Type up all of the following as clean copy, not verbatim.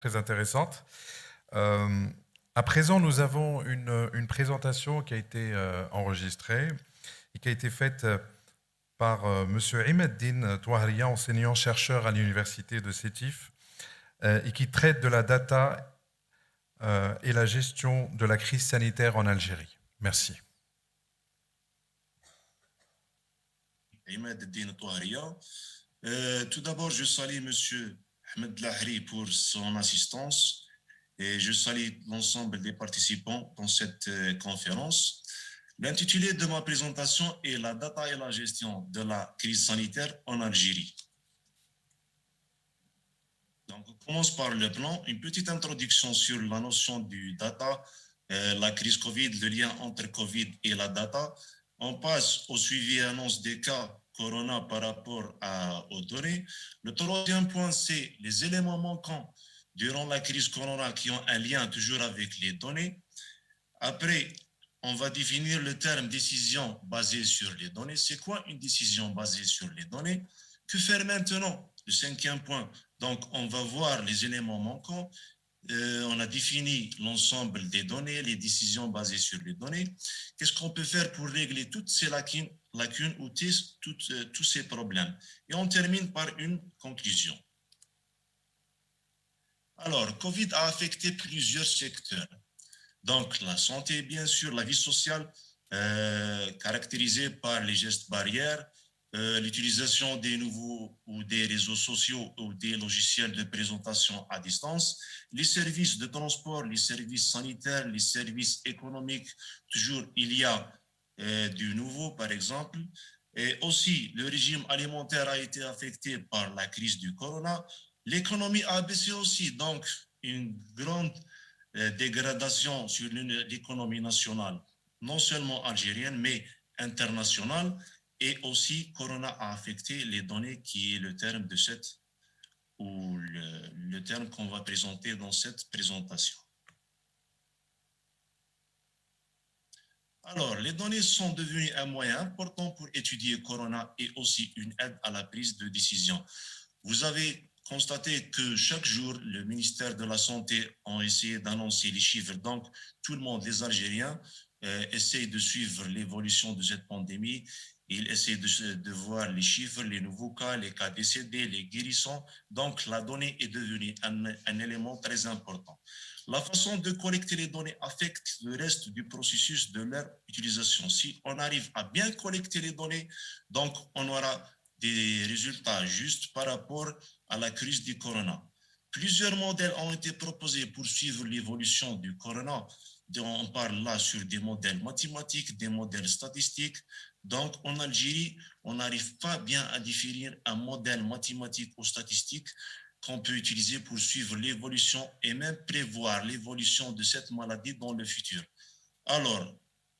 Très intéressante. Euh, à présent, nous avons une présentation qui a été enregistrée et qui a été faite par Monsieur Imeddine Touahria, enseignant-chercheur à l'université de Sétif, et qui traite de la data et la gestion de la crise sanitaire en Algérie. Merci. Imad Eddine Touahria. Tout d'abord, je salue Monsieur Ahmed Lahri pour son assistance et je salue l'ensemble des participants dans cette conférence. L'intitulé de ma présentation est la data et la gestion de la crise sanitaire en Algérie. Donc, on commence par le plan, une petite introduction sur la notion du data, la crise Covid, le lien entre Covid et la data. On passe au suivi et annonce des cas Corona par rapport aux données. Le troisième point, c'est les éléments manquants durant la crise Corona qui ont un lien toujours avec les données. Après, on va définir le terme décision basée sur les données. C'est quoi une décision basée sur les données? Que faire maintenant? Le cinquième point. Donc, on va voir les éléments manquants. On a défini l'ensemble des données, les décisions basées sur les données. Qu'est-ce qu'on peut faire pour régler toutes ces lacunes ou tous ces problèmes? Et on termine par une conclusion. Alors, Covid a affecté plusieurs secteurs. Donc, la santé, bien sûr, la vie sociale, caractérisée par les gestes barrières, l'utilisation des nouveaux ou des réseaux sociaux ou des logiciels de présentation à distance, les services de transport, les services sanitaires, les services économiques, toujours il y a du nouveau, par exemple. Et aussi, le régime alimentaire a été affecté par la crise du corona. L'économie a baissé aussi, donc une grande dégradation sur l'économie nationale, non seulement algérienne, mais internationale. Et aussi, Corona a affecté les données qui est le terme de cette, ou le terme qu'on va présenter dans cette présentation. Alors, les données sont devenues un moyen important pour étudier Corona et aussi une aide à la prise de décision. Vous avez constaté que chaque jour, le ministère de la Santé a essayé d'annoncer les chiffres. Donc, tout le monde, les Algériens, essayent de suivre l'évolution de cette pandémie. Ils essaient de voir les chiffres, les nouveaux cas, les cas décédés, les guérissons. Donc, la donnée est devenue un élément très important. La façon de collecter les données affecte le reste du processus de leur utilisation. Si on arrive à bien collecter les données, donc on aura des résultats justes par rapport à la crise du corona. Plusieurs modèles ont été proposés pour suivre l'évolution du corona. On parle là sur des modèles mathématiques, des modèles statistiques. Donc, en Algérie, on n'arrive pas bien à définir un modèle mathématique ou statistique qu'on peut utiliser pour suivre l'évolution et même prévoir l'évolution de cette maladie dans le futur. Alors,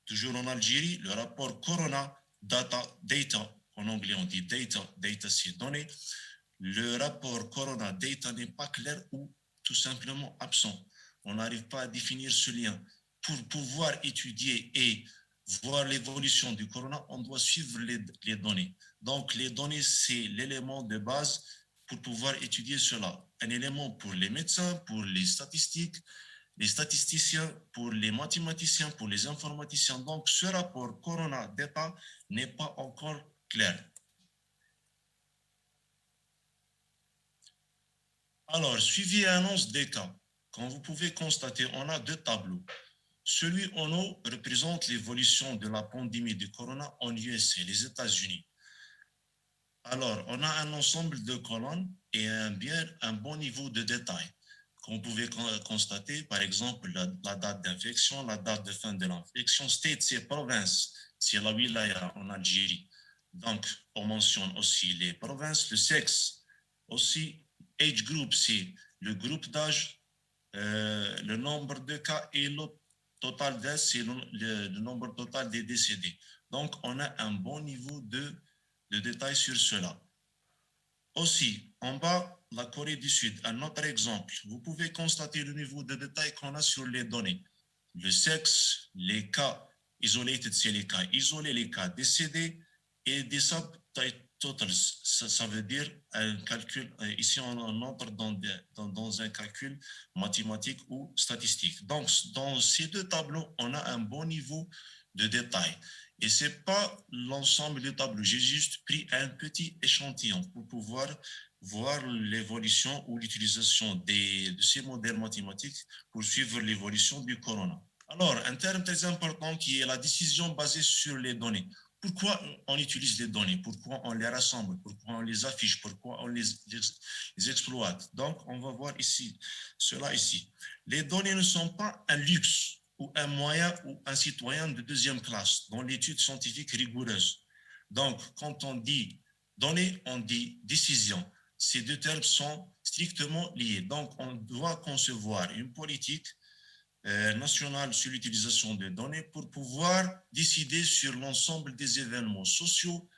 toujours en Algérie, le rapport Corona Data, en anglais on dit data c'est données, le rapport Corona Data n'est pas clair ou tout simplement absent. On n'arrive pas à définir ce lien. Pour pouvoir étudier et voir l'évolution du corona, on doit suivre les données. Donc, les données, c'est l'élément de base pour pouvoir étudier cela. Un élément pour les médecins, pour les statistiques, les statisticiens, pour les mathématiciens, pour les informaticiens. Donc, ce rapport corona data n'est pas encore clair. Alors, suivi et annonce des cas. Comme vous pouvez constater, on a deux tableaux. Celui en haut représente l'évolution de la pandémie de corona en USA, les États-Unis. Alors, on a un ensemble de colonnes et un bon niveau de détail. Comme vous pouvez constater, par exemple, la date d'infection, la date de fin de l'infection, state, c'est province, c'est la wilaya en Algérie. Donc, on mentionne aussi les provinces, le sexe, aussi, age group, c'est le groupe d'âge, le nombre de cas et le total deaths, c'est le nombre total des décédés. Donc, on a un bon niveau de détails sur cela. Aussi, en bas, la Corée du Sud, un autre exemple. Vous pouvez constater le niveau de détail qu'on a sur les données. Le sexe, les cas isolated, c'est les cas isolés, les cas décédés et des Totals, ça veut dire un calcul, ici on entre dans un calcul mathématique ou statistique. Donc, dans ces deux tableaux, on a un bon niveau de détail. Et ce n'est pas l'ensemble des tableaux. J'ai juste pris un petit échantillon pour pouvoir voir l'évolution ou l'utilisation de ces modèles mathématiques pour suivre l'évolution du corona. Alors, un terme très important qui est la décision basée sur les données. Pourquoi on utilise les données? Pourquoi on les rassemble? Pourquoi on les affiche? Pourquoi on les exploite? Donc, on va voir ici, cela ici. Les données ne sont pas un luxe ou un moyen ou un citoyen de deuxième classe dans l'étude scientifique rigoureuse. Donc, quand on dit données, on dit décision. Ces deux termes sont strictement liés. Donc, on doit concevoir une politique nationale sur l'utilisation des données pour pouvoir décider sur l'ensemble des événements sociaux,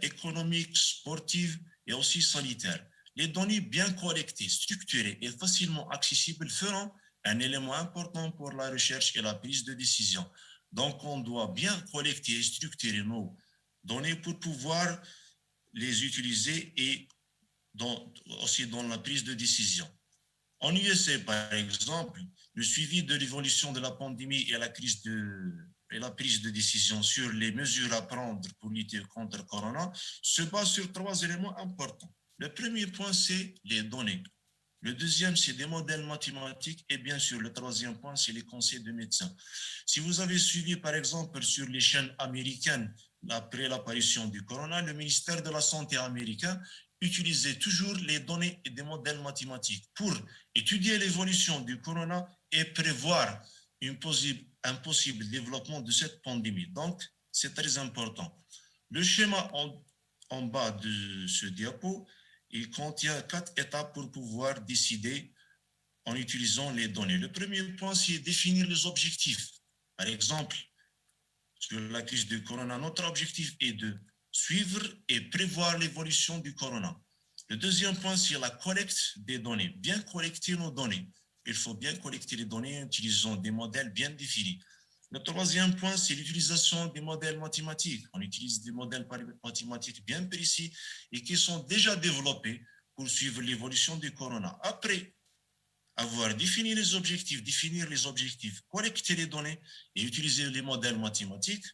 économiques, sportifs et aussi sanitaires. Les données bien collectées, structurées et facilement accessibles feront un élément important pour la recherche et la prise de décision. Donc, on doit bien collecter et structurer nos données pour pouvoir les utiliser et aussi dans la prise de décision. En USA, par exemple, le suivi de l'évolution de la pandémie et la prise de décision sur les mesures à prendre pour lutter contre le corona se base sur trois éléments importants. Le premier point, c'est les données. Le deuxième, c'est des modèles mathématiques. Et bien sûr, le troisième point, c'est les conseils de médecins. Si vous avez suivi, par exemple, sur les chaînes américaines, après l'apparition du corona, le ministère de la Santé américain utilisait toujours les données et des modèles mathématiques pour étudier l'évolution du corona et prévoir un possible développement de cette pandémie. Donc, c'est très important. Le schéma en bas de ce diapo, il contient 4 étapes pour pouvoir décider en utilisant les données. Le premier point, c'est définir les objectifs. Par exemple, sur la crise du corona, notre objectif est de suivre et prévoir l'évolution du corona. Le deuxième point, c'est la collecte des données. Bien collecter nos données. Il faut bien collecter les données en utilisant des modèles bien définis. Le troisième point, c'est l'utilisation des modèles mathématiques. On utilise des modèles mathématiques bien précis et qui sont déjà développés pour suivre l'évolution du corona. Après avoir défini les objectifs, définir les objectifs, collecter les données et utiliser les modèles mathématiques,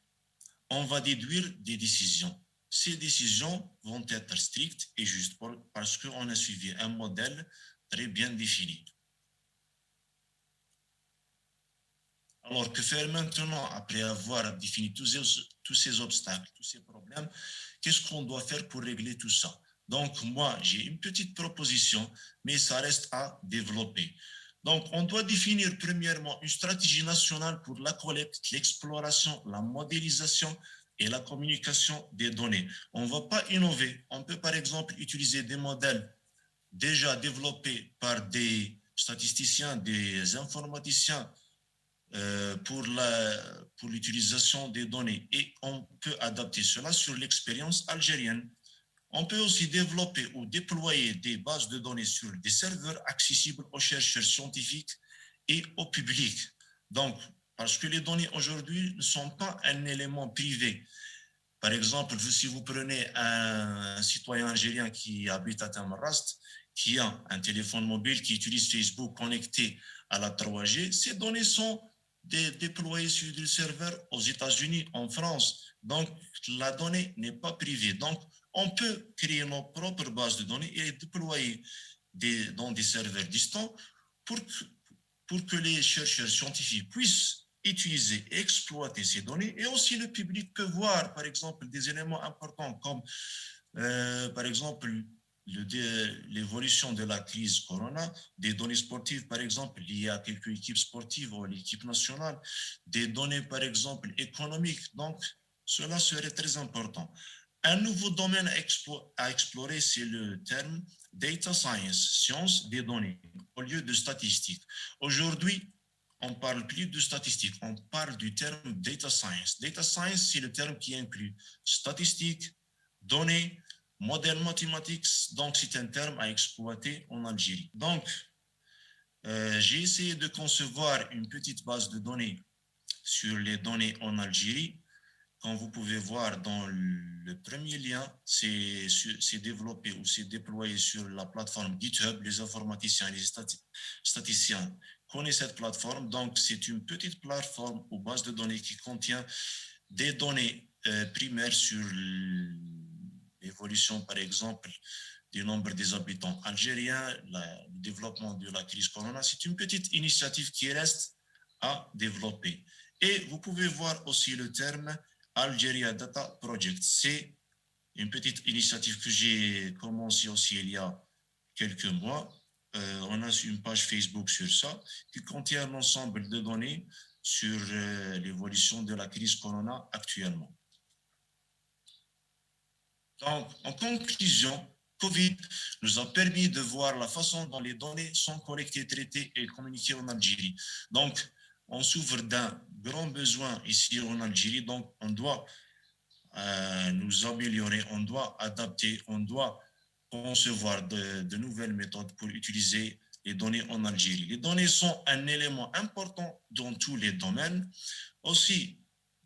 on va déduire des décisions. Ces décisions vont être strictes et justes parce qu'on a suivi un modèle très bien défini. Alors, que faire maintenant après avoir défini tous ces obstacles, tous ces problèmes? Qu'est-ce qu'on doit faire pour régler tout ça? Donc, moi, j'ai une petite proposition, mais ça reste à développer. Donc, on doit définir premièrement une stratégie nationale pour la collecte, l'exploration, la modélisation et la communication des données. On ne va pas innover. On peut, par exemple, utiliser des modèles déjà développés par des statisticiens, des informaticiens, pour l'utilisation des données et on peut adapter cela sur l'expérience algérienne. On peut aussi développer ou déployer des bases de données sur des serveurs accessibles aux chercheurs scientifiques et au public. Donc, parce que les données aujourd'hui ne sont pas un élément privé. Par exemple, si vous prenez un citoyen algérien qui habite à Tamarrast, qui a un téléphone mobile, qui utilise Facebook connecté à la 3G, ces données sont déployées sur des serveurs aux États-Unis, en France. Donc, la donnée n'est pas privée. Donc, on peut créer nos propres bases de données et les déployer dans des serveurs distants pour que les chercheurs scientifiques puissent utiliser et exploiter ces données. Et aussi, le public peut voir, par exemple, des éléments importants comme, par exemple, l'évolution de la crise corona, des données sportives, par exemple, liées à quelques équipes sportives ou l'équipe nationale, des données, par exemple, économiques. Donc, cela serait très important. Un nouveau domaine à explorer, c'est le terme data science, science des données, au lieu de statistiques. Aujourd'hui, on ne parle plus de statistiques, on parle du terme data science. Data science, c'est le terme qui inclut statistiques, données, modèles mathématiques, donc c'est un terme à exploiter en Algérie. Donc, j'ai essayé de concevoir une petite base de données sur les données en Algérie Comme vous pouvez voir dans le premier lien, c'est développé ou c'est déployé sur la plateforme GitHub. Les informaticiens et les statisticiens connaissent cette plateforme. Donc, c'est une petite plateforme ou base de données qui contient des données primaires sur l'évolution, par exemple, du nombre des habitants algériens, le développement de la crise Corona. C'est une petite initiative qui reste à développer. Et vous pouvez voir aussi le terme Algeria Data Project. C'est une petite initiative que j'ai commencée aussi il y a quelques mois. On a une page Facebook sur ça qui contient un ensemble de données sur l'évolution de la crise Corona actuellement. Donc, en conclusion, Covid nous a permis de voir la façon dont les données sont collectées, traitées et communiquées en Algérie. Donc, on souffre d'un grand besoin ici en Algérie, donc on doit nous améliorer, on doit adapter, on doit concevoir de nouvelles méthodes pour utiliser les données en Algérie. Les données sont un élément important dans tous les domaines. Aussi,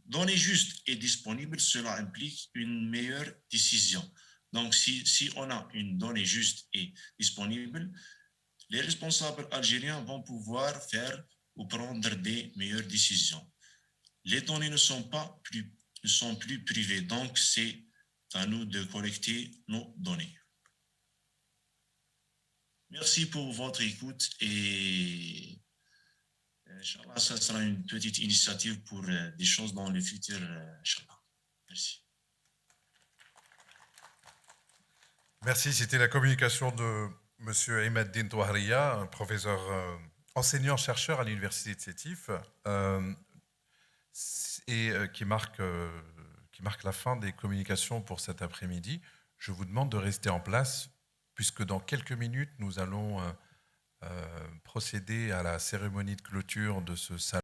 données justes et disponibles, cela implique une meilleure décision. Donc, si on a une donnée juste et disponible, les responsables algériens vont pouvoir faire ou prendre des meilleures décisions. Les données ne sont plus privées, donc c'est à nous de collecter nos données. Merci pour votre écoute et Inch'Allah, ça sera une petite initiative pour des choses dans le futur, Inch'Allah. Merci. Merci, c'était la communication de M. Imeddine Touahria, un professeur enseignant-chercheur à l'université de Sétif, et qui marque la fin des communications pour cet après-midi. Je vous demande de rester en place, puisque dans quelques minutes, nous allons procéder à la cérémonie de clôture de ce salon.